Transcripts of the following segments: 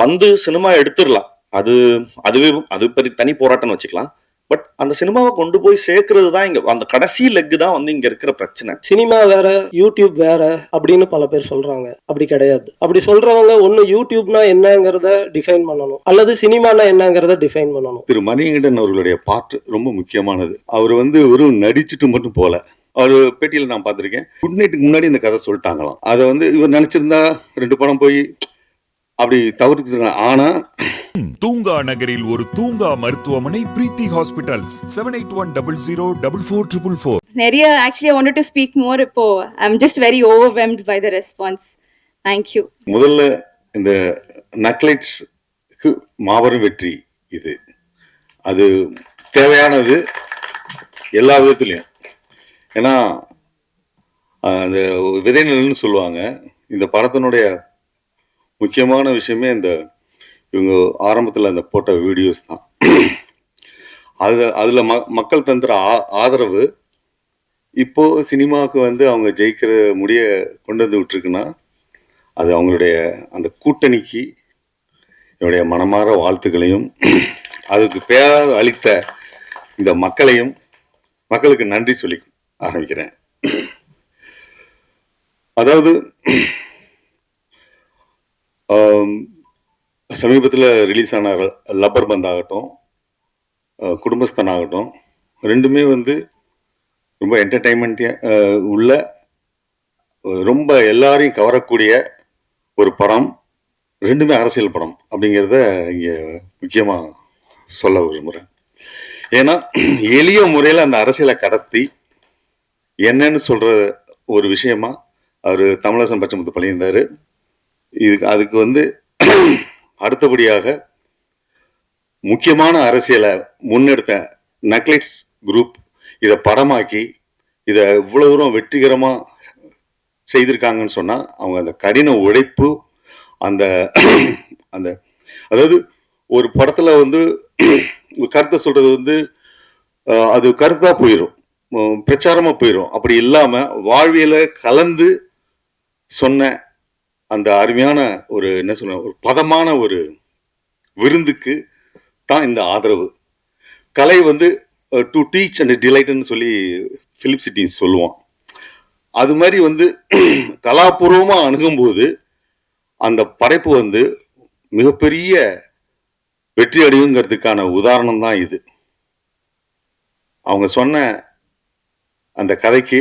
வந்து சினிமா எடுத்துடலாம். அது அதுவே அது பெரிய தனி போராட்டம்னு வச்சுக்கலாம். பட் அந்த சினிமாவை கொண்டு போய் சேர்க்கிறது தான் இங்க அந்த கடைசி லெக் தான் வந்து இங்க இருக்கிற பிரச்சனை. சினிமா வேற, யூடியூப் வேற அப்படின்னு பல பேர் சொல்றாங்க. அப்படி கிடையாது. அப்படி சொல்றவங்க ஒண்ணு யூடியூப்னா என்னங்கிறத டிஃபைன் பண்ணணும், அல்லது சினிமானா என்னங்கிறத டிஃபைன் பண்ணணும். திரு மணிகண்டன் அவர்களுடைய பாட்டு ரொம்ப முக்கியமானது. அவர் வந்து வெறும் நடிச்சுட்டு மட்டும் போல. அவர் பேட்டியில் நான் பார்த்திருக்கேன். குட் நைட்டுக்கு முன்னாடி இந்த கதை சொல்லிட்டாங்களாம். அதை வந்து இவர் நினைச்சிருந்தா 2 படம் போய் அப்படி தவிர்த்து. ஆனா தூங்கா நகரில் ஒரு தூங்கா மருத்துவமனை பிரீத்தி ஹாஸ்பிட்டல்ஸ் 7810044444. நிறைய actually I wanted to speak more. இப்போ I'm just very overwhelmed by the response. Thank you. முதல்ல இந்த நக்லைட்ஸ்க்கு மாபெரும் வெற்றி இது. அது தேவையானது எல்லா விதத்துலையும். ஏன்னா அந்த விதைநிலன்னு சொல்லுவாங்க. இந்த படத்தினுடைய முக்கியமான விஷயமே இந்த இவங்க ஆரம்பத்தில் அந்த போட்ட வீடியோஸ் தான். அதில் மக்கள் தந்துற ஆதரவு இப்போ சினிமாவுக்கு வந்து அவங்க ஜெயிக்கிற முடிய கொண்டு வந்து விட்டுருக்குன்னா அது அவங்களுடைய அந்த கூட்டணிக்கு என்னுடைய மனமாற வாழ்த்துக்களையும் அதுக்கு பேர அளித்த இந்த மக்களுக்கு நன்றி சொல்லி ஆரம்பிக்கிறேன். அதாவது சமீபத்தில் ரிலீஸ் ஆன லப்பர் பந்த் ஆகட்டும், குடும்பஸ்தன் ஆகட்டும், ரெண்டுமே வந்து ரொம்ப என்டர்டைன்மெண்ட்டாக உள்ள ரொம்ப எல்லாரையும் கவரக்கூடிய ஒரு படம். ரெண்டுமே அரசியல் படம் அப்படிங்கிறத இங்கே முக்கியமாக சொல்ல விரும்புகிறேன். ஏன்னா எளிய முறையில் அந்த அரசியலை கடத்தி என்னன்னு சொல்கிற ஒரு விஷயமா அவர் தமிழரசன் பச்சைமுத்து பண்ணியிருந்தார். அதுக்கு வந்து அடுத்தபடியாக முக்கியமான அரசியலை முன்னெடுத்த நக்லைட்ஸ் குரூப் இதை படமாக்கி இதை இவ்வளவு தூரம் வெற்றிகரமாக செய்திருக்காங்கன்னு சொன்னால் அவங்க அந்த கடின உழைப்பு அந்த அந்த அதாவது ஒரு படத்தில் வந்து கருத்தை சொல்றது வந்து அது கருத்தா போயிடும், பிரச்சாரமாக போயிடும். அப்படி இல்லாமல் வாழ்வியலை கலந்து சொன்ன அந்த அருமையான ஒரு என்ன சொல்ற ஒரு பதமான ஒரு விருந்துக்கு தான் இந்த ஆதரவு. கலை வந்து டு டீச் அண்ட் டிலைட்னு சொல்லி பிலிப் சிட்டின் சொல்லுவான். அது மாதிரி வந்து கலாபூர்வமாக அணுகும்போது அந்த படைப்பு வந்து மிகப்பெரிய வெற்றி அடையுங்கிறதுக்கான உதாரணம் தான் இது. அவங்க சொன்ன அந்த கதைக்கு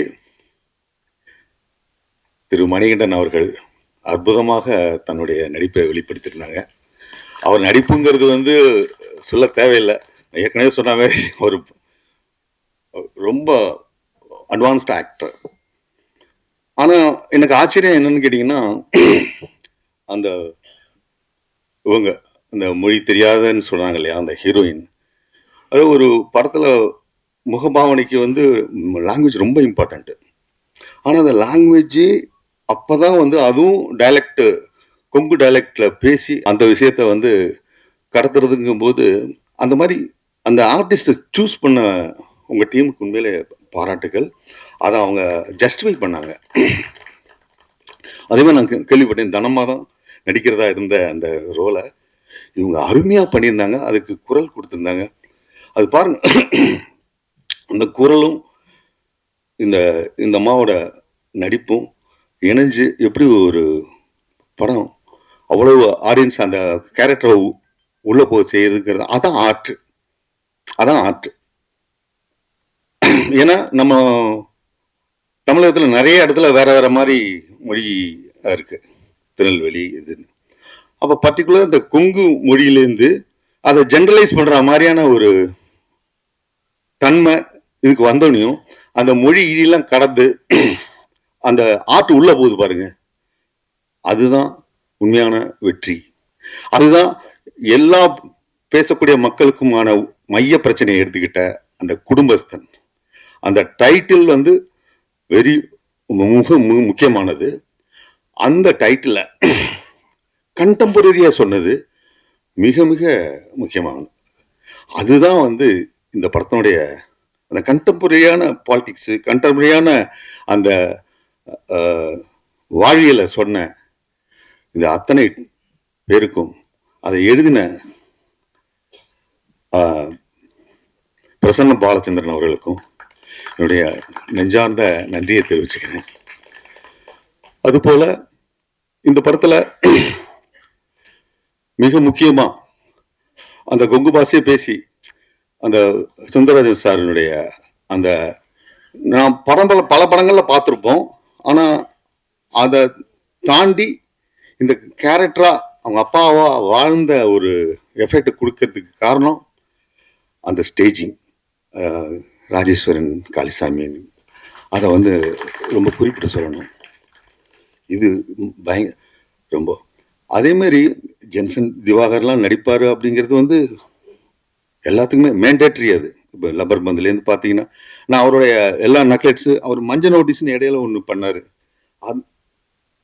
திரு மணிகண்டன் அவர்கள் அற்புதமாக தன்னுடைய நடிப்பை வெளிப்படுத்தியிருந்தாங்க. அவர் நடிப்புங்கிறது வந்து சொல்ல தேவையில்லை, ஏற்கனவே சொன்ன மாதிரி ஒரு ரொம்ப அட்வான்ஸ்ட் ஆக்டர். ஆனால் எனக்கு ஆச்சரியம் என்னன்னு கேட்டிங்கன்னா, அந்த இவங்க அந்த மொழி தெரியாதன்னு சொல்கிறாங்க இல்லையா, அந்த ஹீரோயின், அது ஒரு படத்தில் முகபாவனைக்கு வந்து லாங்குவேஜ் ரொம்ப இம்பார்ட்டண்ட்டு. ஆனால் அந்த லாங்குவேஜ் அப்போ தான் வந்து அதுவும் டைலக்ட் கொங்கு டைலக்டில் பேசி அந்த விஷயத்தை வந்து கடத்துறதுங்கும் போது அந்த மாதிரி அந்த ஆர்டிஸ்ட்டை சூஸ் பண்ண உங்கள் டீமுக்கு உண்மையிலே பாராட்டுகள். அதை அவங்க ஜஸ்டிஃபை பண்ணாங்க. அதே மாதிரி நான் கேள்விப்பட்டேன், தனமாக தான் நடிக்கிறதா இருந்த அந்த ரோலை இவங்க அருமையாக பண்ணியிருந்தாங்க. அதுக்கு குரல் கொடுத்துருந்தாங்க. அது பாருங்க, அந்த குரலும் இந்த இந்த அம்மாவோட நடிப்பும் இணைஞ்சு எப்படி ஒரு படம் அவ்வளவு ஆடியன்ஸ் அந்த கேரக்டரை உள்ளே போய் செய்யுதுங்கிறது அதான் ஆர்ட். ஏன்னா நம்ம தமிழகத்தில் நிறைய இடத்துல வேற வேற மாதிரி மொழி இருக்கு, திருநெல்வேலி இதுன்னு. அப்போ பர்டிகுலர் இந்த கொங்கு மொழியிலேருந்து அதை ஜென்ரலைஸ் பண்ணுற மாதிரியான ஒரு தன்மை இதுக்கு வந்தோடனையும் அந்த மொழி இடியெல்லாம் கடந்து அந்த ஆர்ட் உள்ள போகுது பாருங்க, அதுதான் உண்மையான வெற்றி. அதுதான் எல்லா பேசக்கூடிய மக்களுக்குமான மைய பிரச்சனையை எடுத்துக்கிட்ட அந்த குடும்பஸ்தன். அந்த டைட்டில் வந்து வெரி முக்கியமானது. அந்த டைட்டில் கண்டெம்பரரியா சொன்னது மிக மிக முக்கியமானது. அதுதான் வந்து இந்த படத்தினுடைய அந்த கண்டெம்பரரியான பாலிடிக்ஸ், கண்டெம்பரரியான அந்த வாழ்வியலை சொன்ன இந்த அத்தனை பேருக்கும் அதை எழுதின பிரசன்ன பாலச்சந்திரன் அவர்களுக்கும் என்னுடைய நெஞ்சார்ந்த நன்றியை தெரிவிச்சுக்கிறேன். அதுபோல இந்த படத்துல மிக முக்கியமா அந்த கொங்கு பாஷையை பேசி அந்த சுந்தரராஜன் சாரினுடைய அந்த நான் பல படங்கள்ல பார்த்துருப்போம். ஆனா அதை தாண்டி இந்த கேரக்டரா அவங்க அப்பாவா வாழ்ந்த ஒரு எஃபெக்ட் கொடுக்கறதுக்கு காரணம் அந்த ஸ்டேஜிங். ராஜேஸ்வரன் காளிசாமி அதை ரொம்ப குறிப்பிட்டு சொல்லணும். இது ரொம்ப அதே மாதிரி ஜென்சன் திவாகர்லாம் நடிப்பார் அப்படிங்கிறது எல்லாத்துக்குமே மேண்டேட்ரி. அது இப்போ லப்பர் பந்துலேருந்து பார்த்தீங்கன்னா நான் அவருடைய எல்லா நக்லெட்ஸு அவர் மஞ்சள் நோட்டீஸ்னு இடையில ஒன்று பண்ணார்.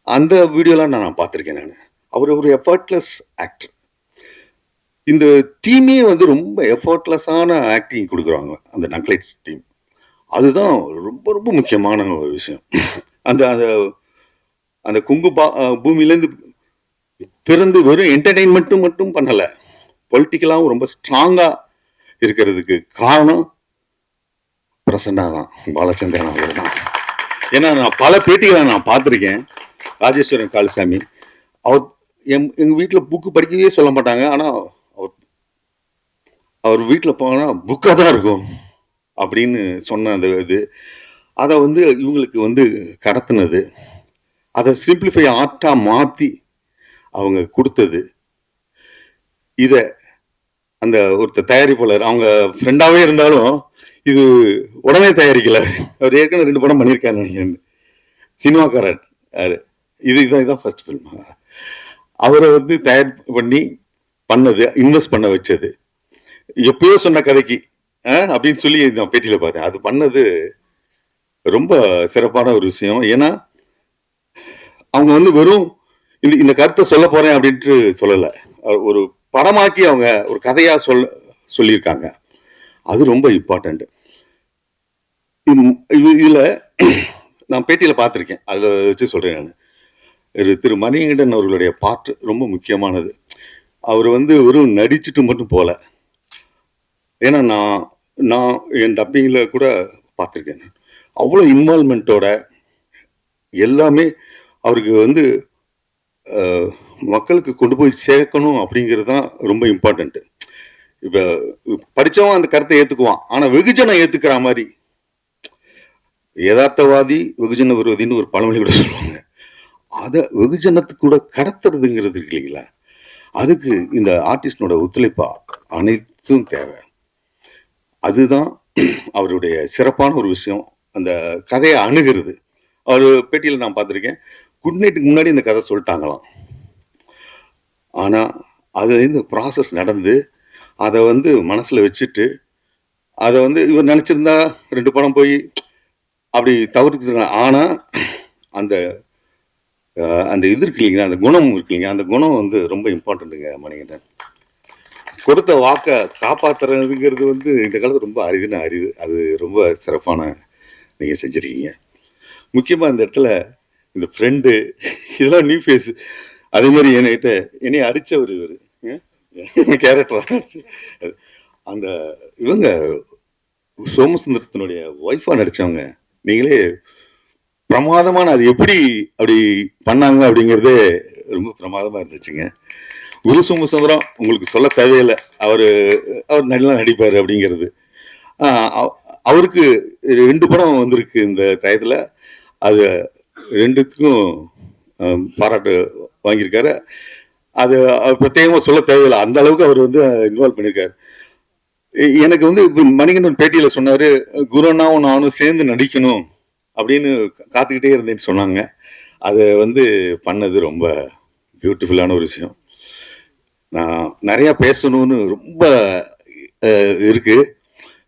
அந்த வீடியோலாம் நான் பார்த்துருக்கேன். அவர் ஒரு எஃபர்ட்லெஸ் ஆக்டர். இந்த டீமே ரொம்ப எஃபர்ட்லெஸ்ஸான ஆக்டிங் கொடுக்குறாங்க அந்த நக்லைட்ஸ் டீம். அதுதான் ரொம்ப ரொம்ப முக்கியமான ஒரு விஷயம். அந்த அந்த அந்த குங்கு பூமியிலேருந்து பிறந்து வெறும் என்டர்டெயின்மெண்ட்டும் மட்டும் பண்ணலை, பொலிட்டிக்கலாகவும் ரொம்ப ஸ்ட்ராங்காக இருக்கிறதுக்கு காரணம் பிரசன்னா தான், பாலச்சந்திரன் அவர் தான். ஏன்னா நான் பல பேட்டிகளை நான் பார்த்துருக்கேன். ராஜேஸ்வரன் காளிசாமி அவர் எங்கள் வீட்டில் புக்கு படிக்கவே சொல்ல மாட்டாங்க. ஆனால் அவர் வீட்டில் போனால் புக்காக தான் இருக்கும் அப்படின்னு சொன்ன அந்த இது அதை இவங்களுக்கு கடத்தினது, அதை சிம்பிளிஃபை ஆர்ட்டாக மாற்றி அவங்க கொடுத்தது. இதை அந்த ஒருத்தர் தயாரிப்பாளர் அவங்க ஃப்ரெண்டாகவே இருந்தாலும் இது உடனே தயாரிக்கல. அவர் ஏற்கனவே 2 படம் பண்ணியிருக்காரு நினைக்கிறேன். சினிமாக்காரர் இதுதான் ஃபர்ஸ்ட் ஃபில்ம். அவரை தயார் பண்ணது, இன்வெஸ்ட் பண்ண வச்சது எப்பயோ சொன்ன கதைக்கு அப்படின்னு சொல்லி நான் பேட்டியில் பார்த்தேன். அது பண்ணது ரொம்ப சிறப்பான ஒரு விஷயம். ஏன்னா அவங்க வெறும் இந்த கருத்தை சொல்ல போறேன் அப்படின்ட்டு சொல்லலை, ஒரு படமாக்கி அவங்க ஒரு கதையா சொல்லியிருக்காங்க. அது ரொம்ப இம்பார்ட்டன்ட். இதுல நான் பேட்டியில பார்த்துருக்கேன், அதுல வச்சு சொல்றேன். நான் திரு மணிகண்டன் அவர்களுடைய பாட்டு ரொம்ப முக்கியமானது. அவர் வெறும் நடிச்சுட்டு மட்டும் போல. ஏன்னா நான் என் டப்பிங்ல கூட பார்த்துருக்கேன். அவ்வளோ இன்வால்மெண்ட்டோட எல்லாமே அவருக்கு மக்களுக்கு கொண்டு போய் சேர்க்கணும் அப்படிங்கிறது தான் ரொம்ப இம்பார்ட்டண்ட்டு. இப்போ படித்தவன் அந்த கருத்தை ஏற்றுக்குவான், ஆனால் வெகுஜனம் ஏற்றுக்கிற மாதிரி யதார்த்தவாதி வெகுஜன விரோதின்னு ஒரு பழமொழி கூட சொல்லுவாங்க. அதை வெகுஜனத்துக்கு கூட கடத்துறதுங்கிறது இருக்கு இல்லைங்களா, அதுக்கு இந்த ஆர்டிஸ்டனோட ஒத்துழைப்பா அனைத்தும் தேவை. அதுதான் அவருடைய சிறப்பான ஒரு விஷயம், அந்த கதையை அணுகிறது. அவர் பேட்டியில் நான் பார்த்துருக்கேன், குட் நைட்டுக்கு முன்னாடி இந்த கதை சொல்லிட்டாங்களாம். ஆனால் அது இந்த ப்ராசஸ் நடந்து அதை மனசில் வச்சுட்டு அதை இவர் நினச்சிருந்தா 2 படம் போய் அப்படி தவிர்த்துங்க. ஆனால் அந்த அந்த இது இருக்கு இல்லைங்க, அந்த குணம் இருக்கு இல்லைங்க, அந்த குணம் ரொம்ப இம்பார்ட்டண்ட்டுங்க. மணிகண்டன் கொடுத்த வாக்கை காப்பாற்றுறதுங்கிறது இந்த காலத்தில் ரொம்ப அரிது. அது ரொம்ப சிறப்பான நீங்கள் செஞ்சுருக்கீங்க. முக்கியமாக இந்த இடத்துல இந்த ஃப்ரெண்டு இதெல்லாம் நியூ ஃபேஸ். அதே மாதிரி என்னை அடித்தவர் இவர் கேரக்டர் அந்த இவங்க சோமசுந்தரத்தினுடைய ஒய்ஃபாக நடித்தவங்க. நீங்களே பிரமாதமான அது எப்படி அப்படி பண்ணாங்க அப்படிங்கிறதே ரொம்ப பிரமாதமாக இருந்துச்சுங்க. குரு சோமசுந்தரம் உங்களுக்கு சொல்ல தேவையில்லை, அவர் நல்லா நடிப்பார் அப்படிங்கிறது. அவருக்கு 2 படம் வந்திருக்கு இந்த டயத்தில். அது 2த்துக்கும் பாராட்டு வாங்கியிருக்காரு. அது பிரத்யேகமாக சொல்ல தேவையில்லை, அந்த அளவுக்கு அவர் இன்வால்வ் பண்ணியிருக்காரு. எனக்கு இப்போ மணிகண்டன் பேட்டியில் சொன்னார், குருனாவும் நானும் சேர்ந்து நடிக்கணும் அப்படின்னு காத்துக்கிட்டே இருந்தேன்னு சொன்னாங்க. அதை பண்ணது ரொம்ப பியூட்டிஃபுல்லான ஒரு விஷயம். நான் நிறையா பேசணும்னு ரொம்ப இருக்கு,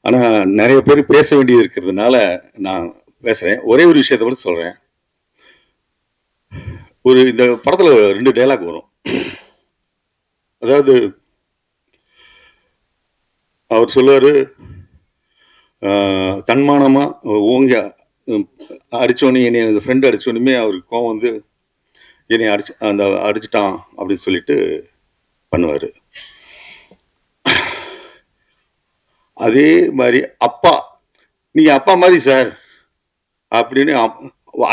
ஆனால் நிறைய பேர் பேச வேண்டியது இருக்கிறதுனால நான் பேசுகிறேன். ஒரே ஒரு விஷயத்தை மட்டும் சொல்கிறேன். இந்த படத்தில் 2 டைலாக் வரும். அதாவது அவர் சொல்லுவார், தன்மானமாக ஓங்க அடித்தோன்னே என்னை அந்த ஃப்ரெண்டு அடித்தோன்னுமே அவருக்கு கோவம் என்னை அடிச்சிட்டான் அப்படின்னு சொல்லிட்டு பண்ணுவார். அதே மாதிரி அப்பா, நீங்கள் அப்பா மாதிரி சார் அப்படின்னு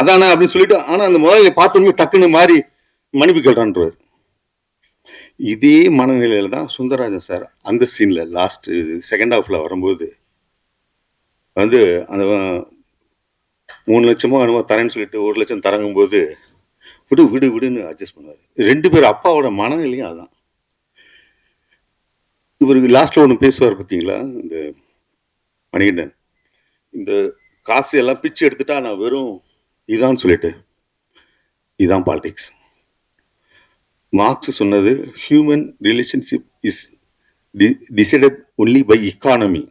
அதானே அப்படின்னு சொல்லிட்டு, ஆனால் அந்த முதல்ல பார்த்தோன்னே டக்குன்னு மாதிரி மன்னிப்பு கேட்டான்றார். இதே மனநிலையில தான் சுந்தரராஜன் சார் அந்த சீன்ல லாஸ்ட் செகண்ட் ஹாஃப்ல வரும்போது வந்து அந்த 3 லட்சமோ என்னமோ தரேன்னு சொல்லிட்டு 1 லட்சம் தரங்கும் போது விடு விடு விடுன்னு அட்ஜஸ்ட் பண்ணுவார். 2 பேர் அப்பாவோட மனநிலையும் அதான். இவருக்கு லாஸ்ட்ல ஒன்று பேசுவார் பார்த்தீங்களா, இந்த மணிகண்டன், இந்த காசு எல்லாம் பிச்சு எடுத்துட்டா நான் வெறும் இதான்னு சொல்லிட்டு, இதான் பாலிடிக்ஸ். மார்க்ஸ் சொன்னது human relationship is decided only by economy.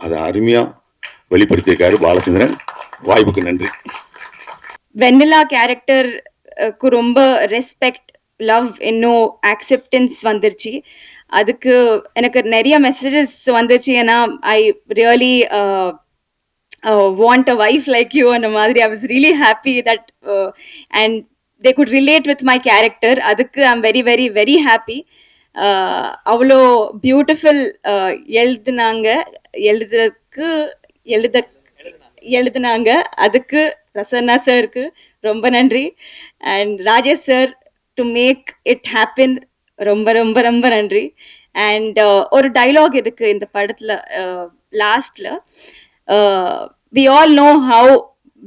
அதை அருமையா வெளிப்படுத்தியிருக்காரு பாலச்சந்திரன். வாய்ப்புக்கு நன்றி. வெண்ணிலா கேரக்டர் க்கு ரொம்ப ரெஸ்பெக்ட், லவ், இன்னும் அக்செப்டன்ஸ் வந்துருச்சு. அதுக்கு எனக்கு நிறைய மெசேஜஸ் வந்துருச்சு. ஏன்னா I really want a wife like you அந்த மாதிரி. I was really happy that and they could relate with my character. அதுக்கு I'm very very very happy. அவ்வளோ பியூட்டிஃபுல் எழுதுனாங்க. அதுக்கு பிரசன்னா சாருக்கு ரொம்ப நன்றி. And Rajesh sir to make it happen ரொம்ப ரொம்ப ரொம்ப நன்றி. அண்ட் ஒரு டைலாக் இருக்கு இந்த படத்துல லாஸ்ட்ல, we all know how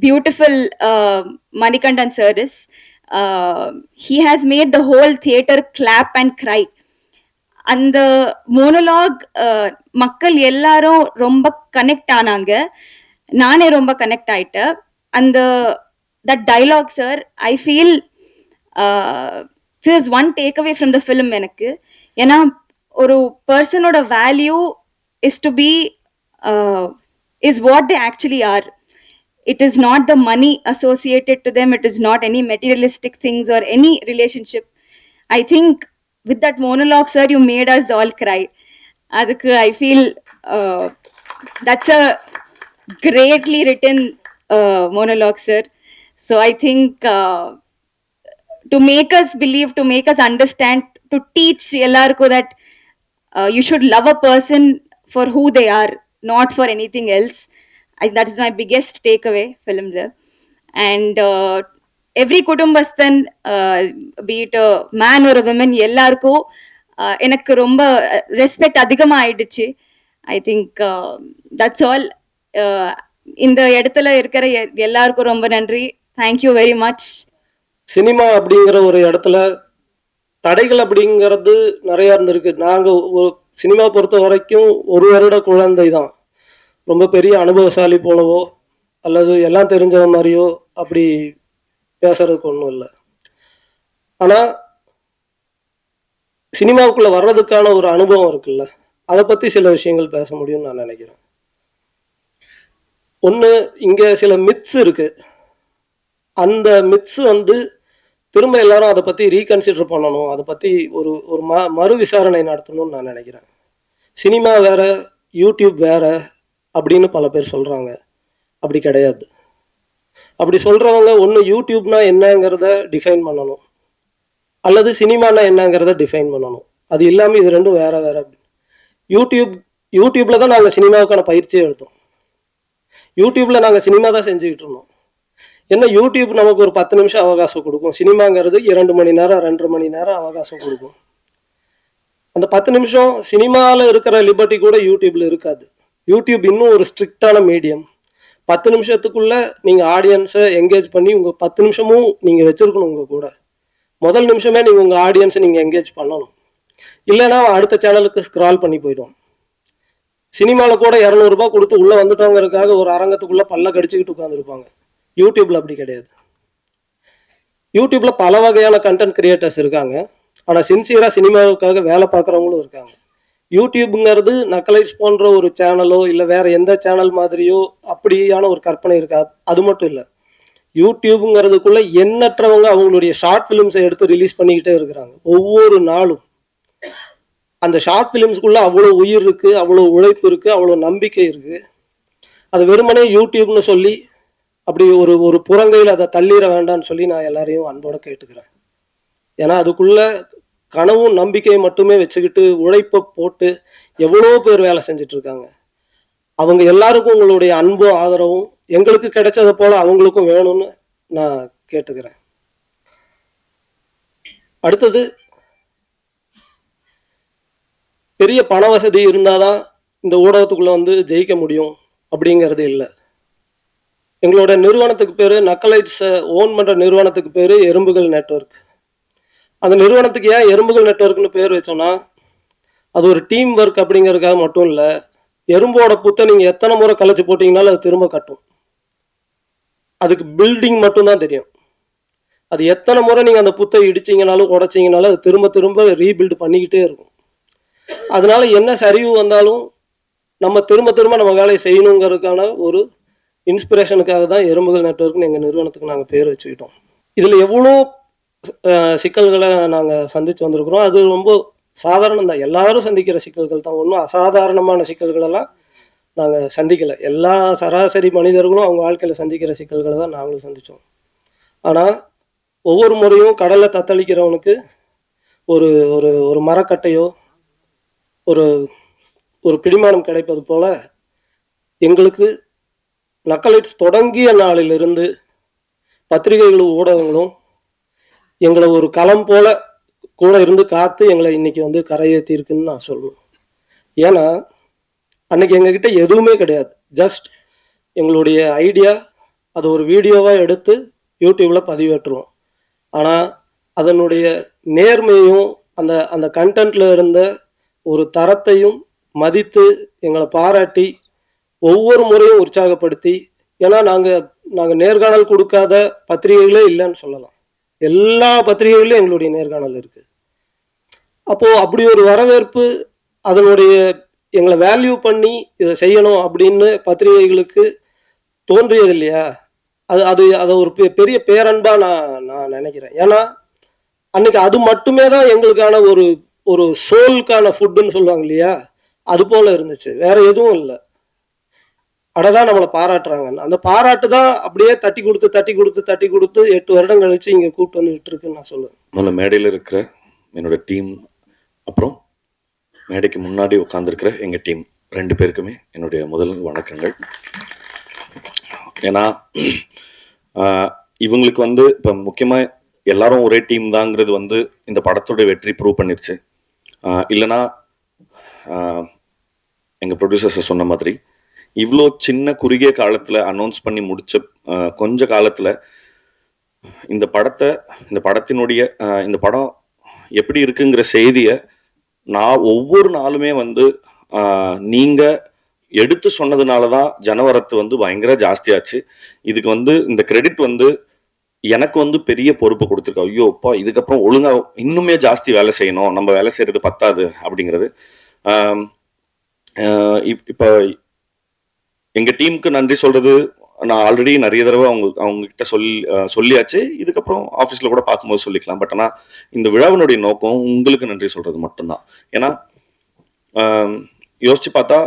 beautiful Manikandan sir is. He has made the whole theater clap and cry. அந்த மோனோலாக் மக்கள் எல்லாரும் ரொம்ப கனெக்ட் ஆனாங்க. நானே ரொம்ப கனெக்ட் ஆயிட்டேன். அந்த that dialogue sir, I feel this one take away from the film எனக்கு. ஏன்னா ஒரு பர்சனோட value is to be is what they actually are. It is not the money associated to them. It is not any materialistic things or any relationship. I think with that monologue, sir, you made us all cry. Adukku I feel that's a greatly written monologue, sir. So I think to make us believe, to make us understand, to teach ellarku that you should love a person for who they are, not for anything else. That is my biggest takeaway film there. And every kudumbasthan, be it a man or a woman, ellarku enakku romba respect adhigama aiduchu. I think that's all. இந்த இடத்துல இருக்கிற எல்லாருக்கும் ரொம்ப நன்றி. Thank you very much. Cinema அப்படிங்கிற ஒரு இடத்துல தடைகள் அப்படிங்கிறது நிறைய இருந்திருக்கு. நாங்கள் சினிமா பொறுத்த வரைக்கும் 1 வருட குழந்தை தான். ரொம்ப பெரிய அனுபவசாலி போலவோ அல்லது எல்லாம் தெரிஞ்ச மாதிரியோ அப்படி பேசுறதுக்கு ஒன்றும் இல்லை. ஆனால் சினிமாவுக்குள்ளே வர்றதுக்கான ஒரு அனுபவம் இருக்குல்ல, அதை பற்றி சில விஷயங்கள் பேச முடியும்னு நான் நினைக்கிறேன். ஒன்று, இங்கே சில மித்ஸ் இருக்குது. அந்த மித்ஸ் திரும்ப எல்லாரும் அதை பற்றி ரீகன்சிடர் பண்ணணும், அதை பற்றி ஒரு ஒரு மறு விசாரணை நடத்தணும்னு நான் நினைக்கிறேன். சினிமா வேற, யூடியூப் வேற அப்படின்னு பல பேர் சொல்கிறாங்க. அப்படி கிடையாது. அப்படி சொல்கிறவங்க ஒன்று யூடியூப்னா என்னங்கிறத டிஃபைன் பண்ணணும், அல்லது சினிமானா என்னங்கிறத டிஃபைன் பண்ணணும். அது இல்லாமல் இது ரெண்டும் வேற வேற. யூடியூப்பில் தான் நாங்கள் சினிமாவுக்கான பயிற்சியை எடுத்தோம். யூடியூப்பில் நாங்கள் சினிமா தான் செஞ்சுக்கிட்டு இருந்தோம். என்ன, யூடியூப் நமக்கு ஒரு 10 நிமிஷம் அவகாசம் கொடுக்கும். சினிமாங்கிறது 2 மணி நேரம் 2.5 மணி நேரம் அவகாசம் கொடுக்கும். அந்த 10 நிமிஷம் சினிமாவில் இருக்கிற லிபர்ட்டி கூட யூடியூப்பில் இருக்காது. யூடியூப் இன்னும் ஒரு ஸ்ட்ரிக்டான மீடியம். 10 நிமிஷத்துக்குள்ளே நீங்கள் ஆடியன்ஸை என்கேஜ் பண்ணி உங்கள் 10 நிமிஷமும் நீங்கள் வச்சுருக்கணும். உங்கள் கூட முதல் நிமிஷமே நீங்கள் உங்கள் ஆடியன்ஸை நீங்கள் என்கேஜ் பண்ணணும். இல்லைன்னா அடுத்த சேனலுக்கு ஸ்க்ரால் பண்ணி போயிடும். சினிமாவில் கூட 200 ரூபாய் கொடுத்து உள்ளே வந்துட்டோங்கிறதுக்காக ஒரு அரங்கத்துக்குள்ளே பல்ல கடிச்சிக்கிட்டு உட்காந்துருப்பாங்க. யூடியூப்பில் அப்படி கிடையாது. யூடியூப்பில் பல வகையான கண்டென்ட் கிரியேட்டர்ஸ் இருக்காங்க. ஆனால் சின்சியராக சினிமாவுக்காக வேலை பார்க்குறவங்களும் இருக்காங்க. யூடியூப்புங்கிறது நக்கலைட்ஸ் போன்ற ஒரு சேனலோ இல்லை வேற எந்த சேனல் மாதிரியோ அப்படியான ஒரு கற்பனை இருக்கா? அது மட்டும் இல்லை, யூடியூப்புங்கிறதுக்குள்ள எண்ணற்றவங்க அவங்களுடைய ஷார்ட் ஃபிலிம்ஸை எடுத்து ரிலீஸ் பண்ணிக்கிட்டே இருக்கிறாங்க ஒவ்வொரு நாளும். அந்த ஷார்ட் ஃபிலிம்ஸ்குள்ள அவ்வளோ உயிர் இருக்கு, அவ்வளோ உழைப்பு இருக்கு, அவ்வளோ நம்பிக்கை இருக்கு. அது வெறுமனே யூடியூப்னு சொல்லி அப்படி ஒரு புறங்கையில் அதை தள்ளிட வேண்டாம்னு சொல்லி நான் எல்லாரையும் அன்போட கேட்டுக்கிறேன். ஏன்னா அதுக்குள்ள கனவும் நம்பிக்கையை மட்டுமே வச்சுக்கிட்டு உழைப்பை போட்டு எவ்வளோ பேர் வேலை செஞ்சுட்டு இருக்காங்க. அவங்க எல்லாருக்கும் உங்களுடைய அன்பும் ஆதரவும் எங்களுக்கு கிடைச்சதை போல அவங்களுக்கும் வேணும்னு நான் கேட்டுக்கிறேன். அடுத்தது, பெரிய பண வசதி இருந்தாதான் இந்த ஊடகத்துக்குள்ள வந்து ஜெயிக்க முடியும் அப்படிங்கிறது இல்லை. எங்களோட நிறுவனத்துக்கு பேர், நக்கலைட்ஸை ஓன் பண்ணுற நிறுவனத்துக்கு பேர் எறும்புகள் நெட்வொர்க். அந்த நிறுவனத்துக்கு ஏன் எறும்புகள் நெட்வொர்க்னு பேர் வச்சோன்னா, அது ஒரு டீம் ஒர்க் அப்படிங்கிறதுக்காக மட்டும் இல்லை. எறும்போட புத்தை நீங்கள் எத்தனை முறை கலைச்சி போட்டிங்கனாலும் அது திரும்ப கட்டும். அதுக்கு பில்டிங் மட்டும்தான் தெரியும். அது எத்தனை முறை நீங்கள் அந்த புத்தை இடிச்சிங்கனாலும் உடைச்சிங்கனாலும் அது திரும்ப திரும்ப ரீபில்டு பண்ணிக்கிட்டே இருக்கும். அதனால என்ன சரிவு வந்தாலும் நம்ம திரும்ப திரும்ப நம்ம வேலையை செய்யணுங்கிறதுக்கான ஒரு இன்ஸ்பிரேஷனுக்காக தான் எறும்புகள் நெட்வொர்க்னு எங்கள் நிறுவனத்துக்கு நாங்கள் பேர் வச்சுக்கிட்டோம். இதில் எவ்வளோ சிக்கல்களை நாங்கள் சந்தித்து வந்திருக்கிறோம். அது ரொம்ப சாதாரணம் தான், எல்லாரும் சந்திக்கிற சிக்கல்கள் தான். ஒன்றும் அசாதாரணமான சிக்கல்களெல்லாம் நாங்கள் சந்திக்கலை. எல்லா சராசரி மனிதர்களும் அவங்க வாழ்க்கையில் சந்திக்கிற சிக்கல்களை தான் நாங்களும் சந்தித்தோம். ஆனால் ஒவ்வொரு முறையும் கடலில் தத்தளிக்கிறவனுக்கு ஒரு ஒரு ஒரு மரக்கட்டையோ ஒரு ஒரு பிடிமானம் கிடைப்பது போல எங்களுக்கு நக்கலைட்ஸ் தொடங்கிய நாளிலிருந்து பத்திரிகைகளும் ஊடகங்களும் எங்களை ஒரு களம் போல கூட இருந்து காத்து எங்களை இன்னைக்கு வந்து கரையேற்றி இருக்குன்னு நான் சொல்லணும். ஏன்னா அன்னைக்கு எங்ககிட்ட எதுவுமே கிடையாது. ஜஸ்ட் எங்களுடைய ஐடியா, அதை ஒரு வீடியோவாக எடுத்து யூடியூப்பில் பதிவேற்றுவோம். ஆனால் அதனுடைய நேர்மையும் அந்த அந்த கண்டென்ட்டில் இருந்த ஒரு தரத்தையும் மதித்து எங்களை பாராட்டி ஒவ்வொரு முறையும் உற்சாகப்படுத்தி, ஏன்னா நாங்கள் நேர்காணல் கொடுக்காத பத்திரிகைகளே இல்லைன்னு சொல்லலாம். எல்லா பத்திரிகைகளிலும் எங்களுடைய நேர்காணல் இருக்குது. அப்போது அப்படி ஒரு வரவேற்பு, அதனுடைய எங்களை வேல்யூ பண்ணி இதை செய்யணும் அப்படின்னு பத்திரிகைகளுக்கு தோன்றியது இல்லையா, அதை ஒரு பெரிய பேரன்பாக நான் நினைக்கிறேன். ஏன்னா அன்னைக்கு அது மட்டுமே தான் எங்களுக்கான ஒரு ஒரு சோலுக்கான ஃபுட்டுன்னு சொல்லுவாங்க இல்லையா, அது போல இருந்துச்சு. வேற எதுவும் இல்லை. அடதான் நம்மளை பாராட்டுறாங்க. அந்த பாராட்டு தான் அப்படியே தட்டி கொடுத்து 8 வருடம் கழிச்சு இங்கே கூப்பிட்டு வந்து விட்டுருக்குன்னு நான் சொல்லுவேன். முதல்ல மேடையில் இருக்கிற என்னோட டீம், அப்புறம் மேடைக்கு முன்னாடி உட்காந்துருக்கிற எங்கள் டீம் 2 பேருக்குமே என்னுடைய முதல் வணக்கங்கள். ஏன்னா இவங்களுக்கு வந்து இப்போ முக்கியமாக எல்லாரும் ஒரே டீம் தாங்கிறது வந்து இந்த படத்தோட வெற்றி ப்ரூவ் பண்ணிருச்சு. இல்லைன்னா எங்கள் ப்ரொடியூசர்ஸை சொன்ன மாதிரி இவ்வளோ சின்ன குறுகிய காலத்தில் அனௌன்ஸ் பண்ணி முடிச்ச கொஞ்ச காலத்தில் இந்த படத்தினுடைய இந்த படம் எப்படி இருக்குங்கிற செய்தியை நான் ஒவ்வொரு நாளுமே வந்து நீங்கள் எடுத்து சொன்னதுனால தான் ஜனவரத்து வந்து பயங்கர ஜாஸ்தியாச்சு. இதுக்கு வந்து இந்த கிரெடிட் வந்து எனக்கு வந்து பெரிய பொறுப்பு கொடுத்துருக்கோம். ஐயோப்பா, இதுக்கப்புறம் ஒழுங்காக இன்னுமே ஜாஸ்தி வேலை செய்யணும், நம்ம வேலை செய்கிறது பத்தாது அப்படிங்கிறது. இப்போ எங்கள் டீமுக்கு நன்றி சொல்கிறது நான் ஆல்ரெடி நிறைய தடவை அவங்ககிட்ட சொல்லியாச்சு. இதுக்கப்புறம் ஆஃபீஸில் கூட பார்க்கும்போது சொல்லிக்கலாம். பட் ஆனால் இந்த விழாவினுடைய நோக்கம் உங்களுக்கு நன்றி சொல்கிறது மட்டும்தான். ஏன்னா யோசிச்சு பார்த்தா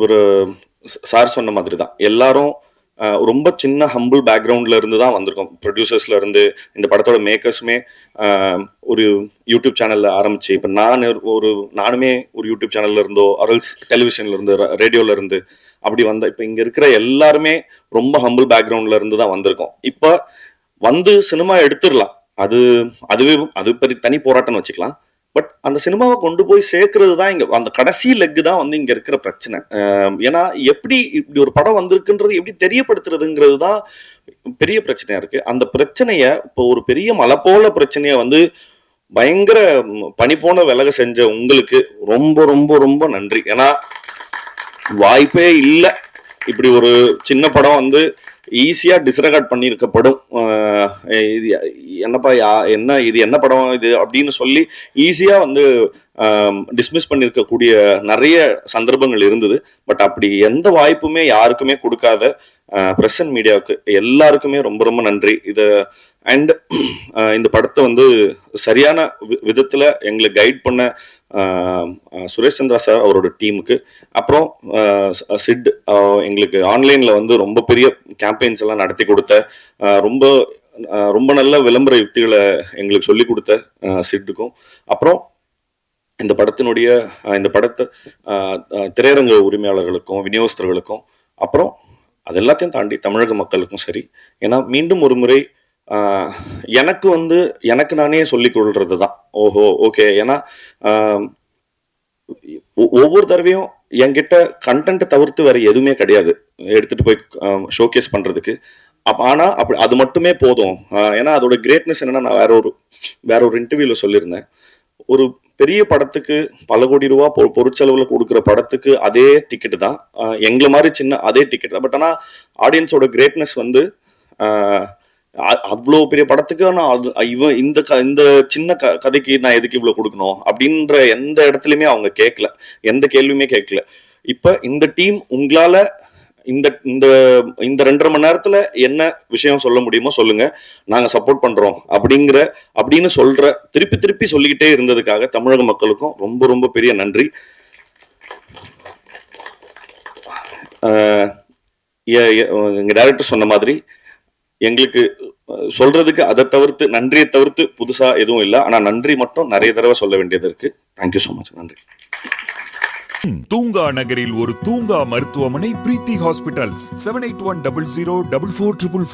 ஒரு சார் சொன்ன மாதிரி தான் எல்லாரும் ரொம்ப சின்ன ஹம்பிள் பேக்ரவுண்ட்ல இருந்து தான் வந்திருக்கோம். ப்ரொடியூசர்ஸ்ல இருந்து இந்த படத்தோட மேக்கர்ஸுமே ஒரு யூடியூப் சேனல்ல ஆரம்பிச்சு, இப்போ நானுமே ஒரு யூடியூப் சேனல்ல இருந்தோ அரல்ஸ் டெலிவிஷன்ல இருந்து ரேடியோல இருந்து அப்படி வந்த இப்போ இங்க இருக்கிற எல்லாருமே ரொம்ப ஹம்பிள் பேக்ரவுண்ட்ல இருந்து தான் வந்திருக்கோம். இப்போ வந்து சினிமா எடுத்துடலாம், அது பெரிய தனி போராட்டம்னு வச்சுக்கலாம். பட் அந்த சினிமாவை கொண்டு போய் சேர்க்கறது தான் இங்க அந்த கடைசி லெக்கு தான் வந்து இங்க இருக்கிற பிரச்சனை. ஏன்னா எப்படி இப்படி ஒரு படம் வந்திருக்குன்றது எப்படி தெரியப்படுத்துறதுங்கிறது தான் பெரிய பிரச்சனையா இருக்கு. அந்த பிரச்சனைய இப்போ ஒரு பெரிய மலை போல பிரச்சனைய வந்து பயங்கர பனி போன விலக செஞ்ச உங்களுக்கு ரொம்ப ரொம்ப ரொம்ப நன்றி. ஏன்னா வாய்ப்பே இல்லை இப்படி ஒரு சின்ன படம் வந்து ஈஸியாக டிஸ்ரெகார்ட் பண்ணியிருக்கப்படும். இது என்னப்பா இது என்ன படம் இது அப்படின்னு சொல்லி ஈஸியாக வந்து டிஸ்மிஸ் பண்ணியிருக்கக்கூடிய நிறைய சந்தர்ப்பங்கள் இருந்தது. பட் அப்படி எந்த வாய்ப்புமே யாருக்குமே கொடுக்காத பிரஸ் அண்ட் மீடியாவுக்கு எல்லாருக்குமே ரொம்ப ரொம்ப நன்றி. அண்ட் இந்த படத்தை வந்து சரியான விதத்தில் எங்களுக்கு கைட் பண்ண சுரேஷ் சந்திரா சார் அவரோட டீமுக்கு, அப்புறம் சிட் எங்களுக்கு ஆன்லைனில் வந்து ரொம்ப பெரிய கேம்பெயின்ஸ் எல்லாம் நடத்தி கொடுத்த ரொம்ப ரொம்ப நல்ல விளம்பர யுக்திகளை எங்களுக்கு சொல்லி கொடுத்த சிட்டுக்கும், அப்புறம் இந்த படத்தினுடைய இந்த படத்தை திரையரங்க உரிமையாளர்களுக்கும் விநியோகஸ்தர்களுக்கும், அப்புறம் அது எல்லாத்தையும் தாண்டி தமிழக மக்களுக்கும் சரி. ஏன்னா மீண்டும் ஒரு முறை எனக்கு எனக்கு நானே சொல்லிக் கொள்றது தான். ஓஹோ, ஓகே. ஏன்னா ஒவ்வொரு தடவையும் என்கிட்ட கண்டென்ட்டை தவிர்த்து வேற எதுவுமே கிடையாது எடுத்துட்டு போய் ஷோகேஸ் பண்றதுக்கு. ஆனா அப்படி அது மட்டுமே போதும். ஏன்னா அதோட கிரேட்னஸ் என்னன்னா, நான் வேற ஒரு இன்டர்வியூல சொல்லியிருந்தேன். ஒரு பெரிய படத்துக்கு பல கோடி ரூபா பொருட்செலவுல கொடுக்குற படத்துக்கு அதே டிக்கெட் தான், எங்களை மாதிரி சின்ன அதே டிக்கெட் தான். பட் ஆனா ஆடியன்ஸோட கிரேட்னஸ் அவ்வளோ பெரிய படத்துக்கு நான் இந்த சின்ன கதைக்கு நான் எதுக்கு இவ்வளோ கொடுக்கணும் அப்படின்ற எந்த இடத்துலையுமே அவங்க கேட்கல, எந்த கேள்வியுமே கேட்கல. இப்ப இந்த டீம் உங்களால இந்த இந்த இந்த 2.5 மணி நேரத்துல என்ன விஷயம் சொல்ல முடியுமோ சொல்லுங்க, நாங்க சப்போர்ட் பண்றோம் அப்படின்னு திருப்பி திருப்பி சொல்லிக்கிட்டே இருந்ததுக்காக தமிழக மக்களுக்கும் ரொம்ப ரொம்ப பெரிய நன்றி. எங்க டைரக்டர் சொன்ன மாதிரி எங்களுக்கு சொல்றதுக்கு அதை தவிர்த்து, நன்றியை தவிர்த்து புதுசா எதுவும் இல்லை. ஆனா நன்றி மட்டும் நிறைய தடவை சொல்ல வேண்டியது இருக்கு. Thank you so much. நன்றி. தூங்கா நகரில் ஒரு தூங்கா மருத்துவமனை பிரீத்தி ஹாஸ்பிட்டல்ஸ் 7810044444